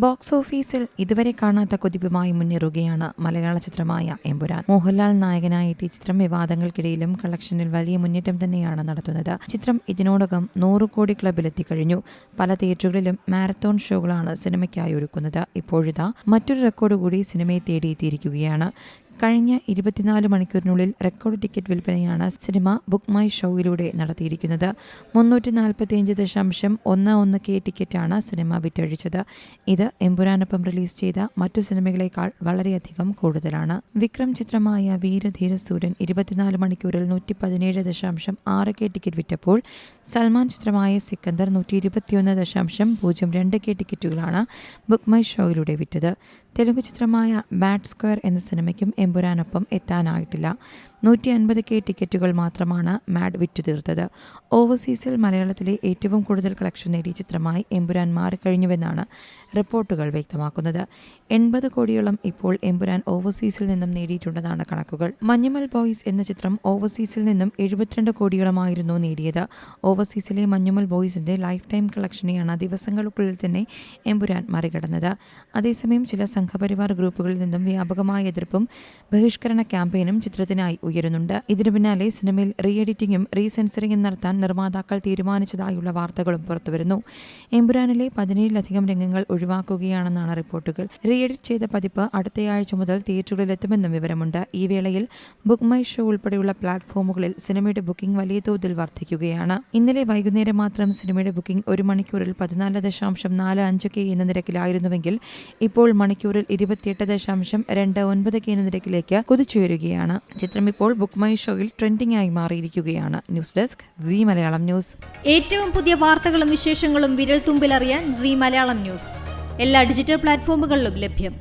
Box ഓഫീസിൽ ഇതുവരെ കാണാത്ത കുതിപ്പുമായി മുന്നേറുകയാണ് മലയാള ചിത്രമായ എമ്പുരാൻ. മോഹൻലാൽ നായകനായി എത്തിയ ചിത്രം വിവാദങ്ങൾക്കിടയിലും കളക്ഷനിൽ വലിയ മുന്നേറ്റം തന്നെയാണ് നടത്തുന്നത്. ചിത്രം ഇതിനോടകം 100 കോടി ക്ലബിലെത്തിക്കഴിഞ്ഞു. പല തിയേറ്ററുകളിലും മാരത്തോൺ ഷോകളാണ് സിനിമയ്ക്കായി ഒരുക്കുന്നത്. ഇപ്പോഴിതാ മറ്റൊരു റെക്കോർഡ് കൂടി സിനിമയെ തേടിയെത്തിയിരിക്കുകയാണ്. കഴിഞ്ഞ 24 മണിക്കൂറിനുള്ളിൽ റെക്കോർഡ് ടിക്കറ്റ് വിൽപ്പനയാണ് സിനിമ ബുക്ക് മൈ ഷോയിലൂടെ നടത്തിയിരിക്കുന്നത്. 345.11K ടിക്കറ്റാണ് cinema വിറ്റഴിച്ചത്. ഇത് എമ്പുരാനൊപ്പം റിലീസ് ചെയ്ത മറ്റു സിനിമകളേക്കാൾ വളരെയധികം കൂടുതലാണ്. വിക്രം ചിത്രമായ വീരധീര സൂര്യൻ 24 മണിക്കൂറിൽ 117.6K ടിക്കറ്റ് വിറ്റപ്പോൾ സൽമാൻ ചിത്രമായ സിക്കന്ദർ 121.02K ടിക്കറ്റുകളാണ് ബുക്ക് മൈ ഷോയിലൂടെ വിറ്റത്. തെലുങ്ക് ചിത്രമായ ബാഡ് സ്ക്വയർ എന്ന സിനിമയ്ക്കും എമ്പുരാനൊപ്പം എത്താനായിട്ടില്ല. 150K ടിക്കറ്റുകൾ മാത്രമാണ് മാഡ് വിറ്റു തീർത്തത്. ഓവർസീസിൽ മലയാളത്തിലെ ഏറ്റവും കൂടുതൽ കളക്ഷൻ നേടിയ ചിത്രമായി എമ്പുരാൻ മാറിക്കഴിഞ്ഞുവെന്നാണ് റിപ്പോർട്ടുകൾ വ്യക്തമാക്കുന്നത്. 80 കോടിയോളം ഇപ്പോൾ എമ്പുരാൻ ഓവർസീസിൽ നിന്നും നേടിയിട്ടുണ്ടെന്നാണ് കണക്കുകൾ. മഞ്ഞുമൽ ബോയ്സ് എന്ന ചിത്രം ഓവർസീസിൽ നിന്നും 72 കോടിയോളമായിരുന്നു നേടിയത്. ഓവർസീസിലെ മഞ്ഞുമൽ ബോയ്സിന്റെ ലൈഫ് ടൈം കളക്ഷനെയാണ് ദിവസങ്ങൾക്കുള്ളിൽ തന്നെ എമ്പുരാൻ മറികടന്നത്. അതേസമയം ചില സംഘപരിവാർ ഗ്രൂപ്പുകളിൽ നിന്നും വ്യാപകമായ എതിർപ്പും ബഹിഷ്കരണ ക്യാമ്പയിനും ചിത്രത്തിനായി ഉയരുന്നുണ്ട്. ഇതിനു പിന്നാലെ സിനിമയിൽ റീ എഡിറ്റിംഗും റീസെൻസറിംഗും നടത്താൻ നിർമ്മാതാക്കൾ തീരുമാനിച്ചതായുള്ള വാർത്തകളും പുറത്തുവരുന്നു. എമ്പുരാനിലെ 17ലധികം രംഗങ്ങൾ ഒഴിവാക്കുകയാണെന്നാണ് റിപ്പോർട്ടുകൾ. റീ എഡിറ്റ് ചെയ്ത പതിപ്പ് അടുത്തയാഴ്ച മുതൽ തിയേറ്ററുകളിലെത്തുമെന്നും വിവരമുണ്ട്. ഈ വേളയിൽ ബുക്ക് മൈ ഷോ ഉൾപ്പെടെയുള്ള പ്ലാറ്റ്ഫോമുകളിൽ സിനിമയുടെ ബുക്കിംഗ് വലിയ തോതിൽ വർദ്ധിക്കുകയാണ്. ഇന്നലെ വൈകുന്നേരം മാത്രം സിനിമയുടെ ബുക്കിംഗ് 1 മണിക്കൂറിൽ 14.45K എന്ന നിരക്കിലായിരുന്നുവെങ്കിൽ ഇപ്പോൾ മണിക്കൂറിൽ 28.29K എന്ന നിരക്കിലേക്ക് കുതിച്ചുയരുകയാണ്. ചിത്രം ഇപ്പോൾ ബുക്ക് മൈ ഷോയിൽ ട്രെൻഡിംഗ് ആയി മാറിയിരിക്കുകയാണ്. News desk Zee Malayalam news. ഏറ്റവും പുതിയ വാർത്തകളും വിശേഷങ്ങളും വിരൽ തുമ്പിലറിയാൻ സീ മലയാളം ന്യൂസ് എല്ലാ ഡിജിറ്റൽ പ്ലാറ്റ്ഫോമുകളിലും ലഭ്യം.